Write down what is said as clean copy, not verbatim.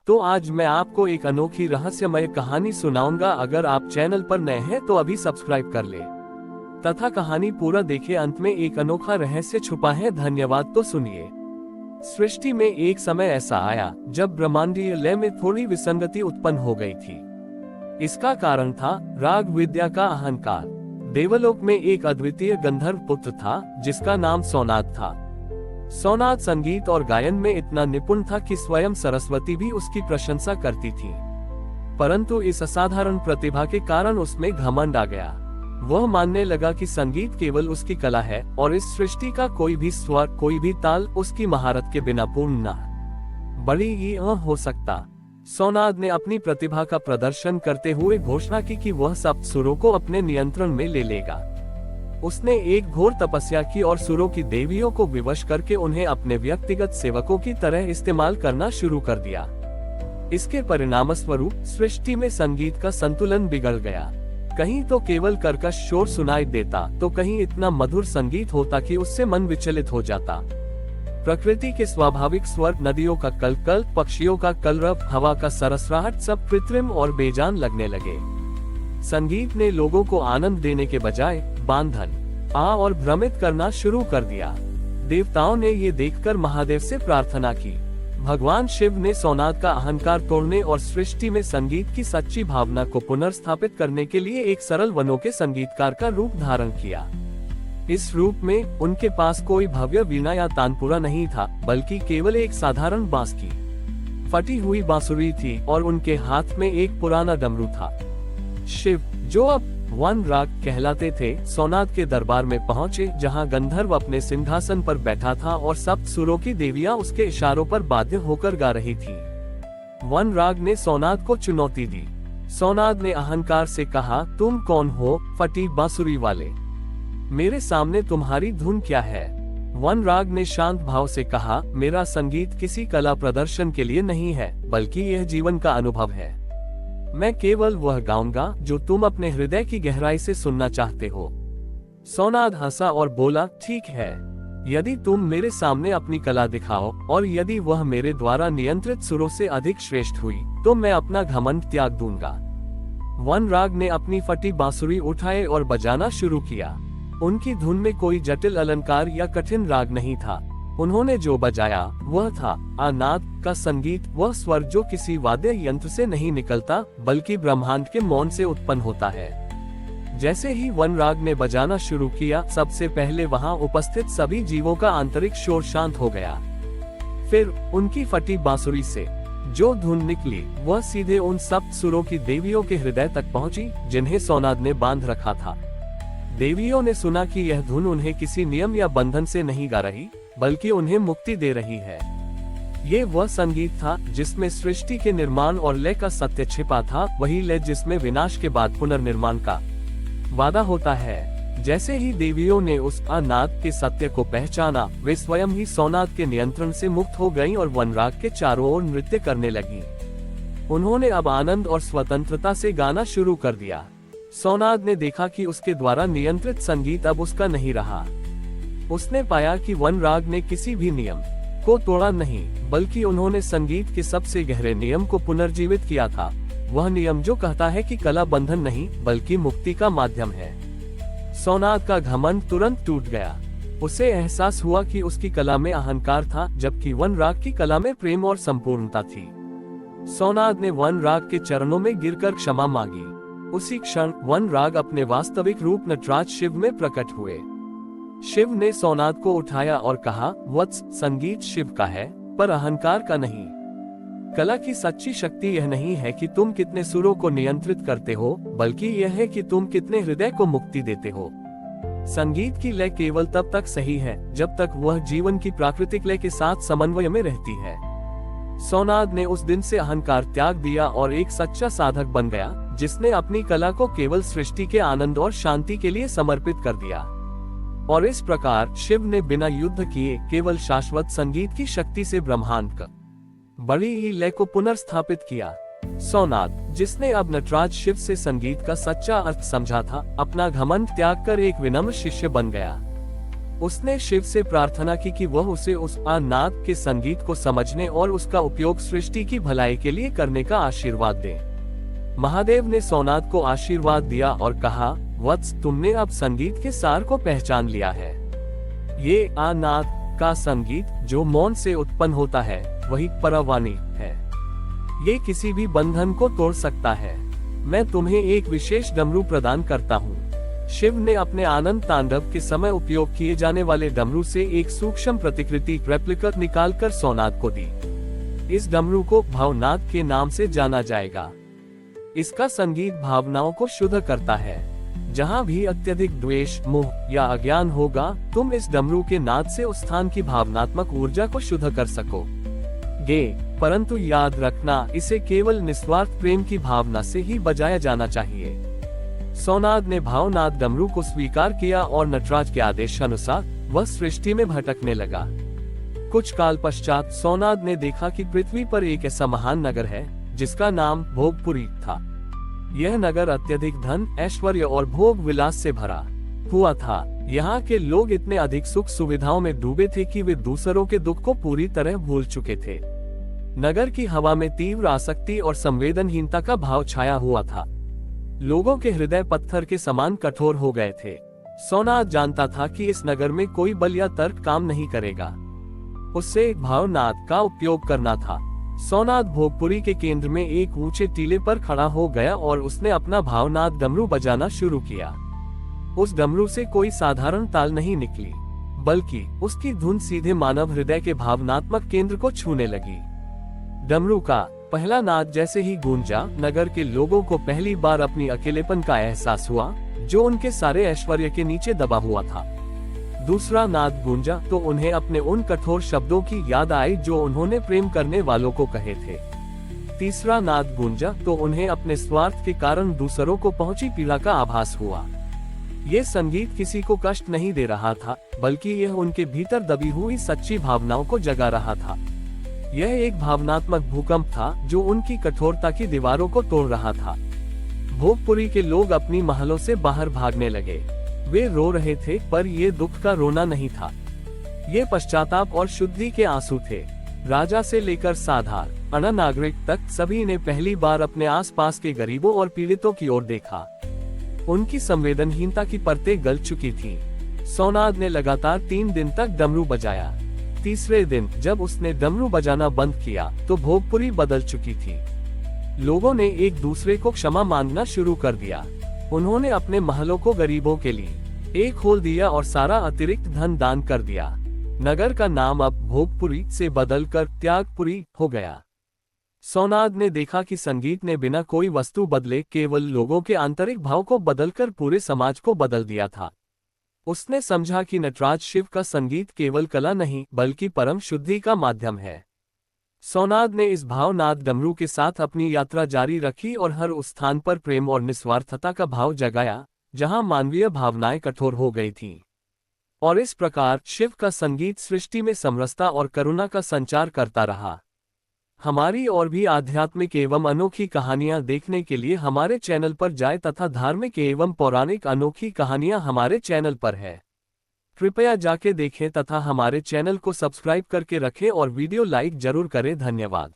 तो आज मैं आपको एक अनोखी रहस्यमय कहानी सुनाऊंगा। अगर आप चैनल पर नए हैं तो अभी सब्सक्राइब कर ले तथा कहानी पूरा देखें। अंत में एक अनोखा रहस्य छुपा है। धन्यवाद। तो सुनिए। सृष्टि में एक समय ऐसा आया जब ब्रह्मांडीय लय में थोड़ी विसंगति उत्पन्न हो गई थी। इसका कारण था राग विद्या का अहंकार। देवलोक में एक अद्वितीय गंधर्व पुत्र था जिसका नाम सोनाद था। सोनाद संगीत और गायन में इतना निपुण था कि स्वयं सरस्वती भी उसकी प्रशंसा करती थी। परंतु इस असाधारण प्रतिभा के कारण उसमें घमंड आ गया। वह मानने लगा कि संगीत केवल उसकी कला है और इस सृष्टि का कोई भी स्वर, कोई भी ताल उसकी महारत के बिना पूर्ण न बड़ी ही हो सकता। सोनाद ने अपनी प्रतिभा का प्रदर्शन करते हुए घोषणा की कि वह सब सुरों को अपने नियंत्रण में ले लेगा। उसने एक घोर तपस्या की और सुरों की देवियों को विवश करके उन्हें अपने व्यक्तिगत सेवकों की तरह इस्तेमाल करना शुरू कर दिया। इसके परिणामस्वरूप सृष्टि में संगीत का संतुलन बिगड़ गया। कहीं तो केवल कर्कश शोर सुनाई देता तो कहीं इतना मधुर संगीत होता कि उससे मन विचलित हो जाता। प्रकृति के स्वाभाविक स्वर, नदियों का कलकल, पक्षियों का कलरव, हवा का सरसराहट सब कृत्रिम और बेजान लगने लगे। संगीत ने लोगों को आनंद देने के बजाय बांधन और भ्रमित करना शुरू कर दिया। देवताओं ने ये देखकर महादेव से प्रार्थना की। भगवान शिव ने सोनाद का अहंकार तोड़ने और सृष्टि में संगीत की सच्ची भावना को पुनर्स्थापित करने के लिए एक सरल वनों के संगीतकार का रूप धारण किया। इस रूप में उनके पास कोई भव्य वीणा या तानपुरा नहीं था, बल्कि केवल एक साधारण बांस की फटी हुई बांसुरी थी और उनके हाथ में एक पुराना डमरू था। शिव, जो अब वन राग कहलाते थे, सोनाद के दरबार में पहुंचे, जहां गंधर्व अपने सिंहासन पर बैठा था और सप्त सुरों की देवियां उसके इशारों पर बाध्य होकर गा रही थी। वन राग ने सोनाद को चुनौती दी। सोनाद ने अहंकार से कहा, तुम कौन हो फटी बांसुरी वाले? मेरे सामने तुम्हारी धुन क्या है? वन राग ने शांत भाव से कहा, मेरा संगीत किसी कला प्रदर्शन के लिए नहीं है, बल्कि यह जीवन का अनुभव है। मैं केवल वह गाऊंगा जो तुम अपने हृदय की गहराई से सुनना चाहते हो। सोनाद हंसा और बोला, ठीक है, यदि तुम मेरे सामने अपनी कला दिखाओ और यदि वह मेरे द्वारा नियंत्रित सुरों से अधिक श्रेष्ठ हुई तो मैं अपना घमंड त्याग दूंगा। वन राग ने अपनी फटी बांसुरी उठाए और बजाना शुरू किया। उनकी धुन में कोई जटिल अलंकार या कठिन राग नहीं था। उन्होंने जो बजाया वह था आनाद का संगीत, वह स्वर जो किसी वाद्य यंत्र से नहीं निकलता बल्कि ब्रह्मांड के मौन से उत्पन्न होता है। जैसे ही वन राग ने बजाना शुरू किया, सबसे पहले वहां उपस्थित सभी जीवों का आंतरिक शोर शांत हो गया। फिर उनकी फटी बांसुरी से जो धुन निकली वह सीधे उन सप्त सुरों की देवियों के हृदय तक पहुंची जिन्हें सोनाद ने बांध रखा था। देवियों ने सुना कि यह धुन उन्हें किसी नियम या बंधन से नहीं गा रही, बल्कि उन्हें मुक्ति दे रही है। ये वह संगीत था जिसमें सृष्टि के निर्माण और लय का सत्य छिपा था, वही लय जिसमें विनाश के बाद पुनर्निर्माण का वादा होता है। जैसे ही देवियों ने उस अनाद के सत्य को पहचाना, वे स्वयं ही सोनाद के नियंत्रण से मुक्त हो गईं और वनराग के चारों ओर नृत्य करने लगीं। उन्होंने अब आनंद और स्वतंत्रता से गाना शुरू कर दिया। सोनाद ने देखा कि उसके द्वारा नियंत्रित संगीत अब उसका नहीं रहा। उसने पाया कि वन राग ने किसी भी नियम को तोड़ा नहीं, बल्कि उन्होंने संगीत के सबसे गहरे नियम को पुनर्जीवित किया था। वह नियम जो कहता है कि कला बंधन नहीं बल्कि मुक्ति का माध्यम है। सोनाद का घमंड तुरंत टूट गया। उसे एहसास हुआ कि उसकी कला में अहंकार था, जबकि वन राग की कला में प्रेम और संपूर्णता थी। सोनाद ने वन राग के चरणों में गिरकर क्षमा मांगी। उसी क्षण वन राग अपने वास्तविक रूप नटराज शिव में प्रकट हुए। शिव ने सोनाद को उठाया और कहा, वत्स, संगीत शिव का है पर अहंकार का नहीं। कला की सच्ची शक्ति यह नहीं है कि तुम कितने सुरों को नियंत्रित करते हो, बल्कि यह है कि तुम कितने हृदय को मुक्ति देते हो। संगीत की लय केवल तब तक सही है जब तक वह जीवन की प्राकृतिक लय के साथ समन्वय में रहती है। सोनाद ने उस दिन से अहंकार त्याग दिया और एक सच्चा साधक बन गया, जिसने अपनी कला को केवल सृष्टि के आनंद और शांति के लिए समर्पित कर दिया। और इस प्रकार शिव ने बिना युद्ध किए केवल शाश्वत संगीत की शक्ति से ब्रह्मांड का बड़ी ही लय को पुनर्स्थापित किया। सोनाद, जिसने अब नटराज शिव से संगीत का सच्चा अर्थ समझा था, अपना घमंड त्याग कर एक विनम्र शिष्य बन गया। उसने शिव से प्रार्थना की कि वह उसे उस नाद के संगीत को समझने और उसका उपयोग सृष्टि की भलाई के लिए करने का आशीर्वाद दे। महादेव ने सोनाद को आशीर्वाद दिया और कहा, वत्स, तुमने अब संगीत के सार को पहचान लिया है। ये नाद का संगीत जो मौन से उत्पन्न होता है वही परवानी है। ये किसी भी बंधन को तोड़ सकता है। मैं तुम्हें एक विशेष डमरू प्रदान करता हूँ। शिव ने अपने आनंद तांडव के समय उपयोग किए जाने वाले डमरू से एक सूक्ष्म प्रतिकृति रेप्लिका निकालकर सोनाद को दी। इस डमरू को भावनाद के नाम से जाना जाएगा। इसका संगीत भावनाओं को शुद्ध करता है। जहाँ भी अत्यधिक द्वेष, मोह या अज्ञान होगा, तुम इस डमरू के नाद से उस स्थान की भावनात्मक ऊर्जा को शुद्ध कर सकोगे। परंतु याद रखना, इसे केवल निस्वार्थ प्रेम की भावना से ही बजाया जाना चाहिए। सोनाद ने भावनाद डमरू को स्वीकार किया और नटराज के आदेश अनुसार वह सृष्टि में भटकने लगा। कुछ काल पश्चात सोनाद ने देखा कि पृथ्वी पर एक ऐसा महान नगर है जिसका नाम भोगपुरी था। यह नगर अत्यधिक धन, ऐश्वर्य और भोग विलास से भरा हुआ था। यहाँ के लोग इतने अधिक सुख सुविधाओं में डूबे थे कि वे दूसरों के दुख को पूरी तरह भूल चुके थे। नगर की हवा में तीव्र आसक्ति और संवेदनहीनता का भाव छाया हुआ था। लोगों के हृदय पत्थर के समान कठोर हो गए थे। सोनाद जानता था कि इस नगर में कोई बल या तर्क काम नहीं करेगा। उससे एक भावनाद का उपयोग करना था। सोनाद भोगपुरी के केंद्र में एक ऊंचे टीले पर खड़ा हो गया और उसने अपना भावनाद डमरू बजाना शुरू किया। उस डमरू से कोई साधारण ताल नहीं निकली, बल्कि उसकी धुन सीधे मानव हृदय के भावनात्मक केंद्र को छूने लगी। डमरू का पहला नाद जैसे ही गूंजा, नगर के लोगों को पहली बार अपनी अकेलेपन का एहसास हुआ जो उनके सारे ऐश्वर्य के नीचे दबा हुआ था। दूसरा नाद गूंजा तो उन्हें अपने उन कठोर शब्दों की याद आई जो उन्होंने प्रेम करने वालों को कहे थे। तीसरा नाद गूंजा तो उन्हें अपने स्वार्थ के कारण दूसरों को पहुंची पीड़ा का आभास हुआ। ये संगीत किसी को कष्ट नहीं दे रहा था, बल्कि यह उनके भीतर दबी हुई सच्ची भावनाओं को जगा रहा था। यह एक भावनात्मक भूकंप था जो उनकी कठोरता की दीवारों को तोड़ रहा था। भोगपुरी के लोग अपनी महलों से बाहर भागने लगे। वे रो रहे थे, पर ये दुख का रोना नहीं था। ये पश्चाताप और शुद्धि के आंसू थे। राजा से लेकर साधारण नागरिक तक सभी ने पहली बार अपने आसपास के गरीबों और पीड़ितों की ओर देखा। उनकी संवेदनहीनता की परतें गल चुकी थीं। सोनाद ने लगातार 3 दिन तक डमरू बजाया। तीसरे दिन जब उसने डमरू बजाना बंद किया तो भोगपुरी बदल चुकी थी। लोगों ने एक दूसरे को क्षमा मांगना शुरू कर दिया। उन्होंने अपने महलों को गरीबों के लिए एक खोल दिया और सारा अतिरिक्त धन दान कर दिया। नगर का नाम अब भोगपुरी से बदलकर त्यागपुरी हो गया। सोनाद ने देखा कि संगीत ने बिना कोई वस्तु बदले केवल लोगों के आंतरिक भाव को बदलकर पूरे समाज को बदल दिया था। उसने समझा कि नटराज शिव का संगीत केवल कला नहीं, बल्कि परम शुद्धि का माध्यम है। सोनाद ने इस भावनाद डमरू के साथ अपनी यात्रा जारी रखी और हर उस स्थान पर प्रेम और निस्वार्थता का भाव जगाया जहां मानवीय भावनाएं कठोर हो गई थीं। और इस प्रकार शिव का संगीत सृष्टि में समरसता और करुणा का संचार करता रहा। हमारी और भी आध्यात्मिक एवं अनोखी कहानियां देखने के लिए हमारे चैनल पर जाएं तथा धार्मिक एवं पौराणिक अनोखी कहानियां हमारे चैनल पर है। कृपया जाके देखें तथा हमारे चैनल को सब्सक्राइब करके रखें और वीडियो लाइक जरूर करें। धन्यवाद।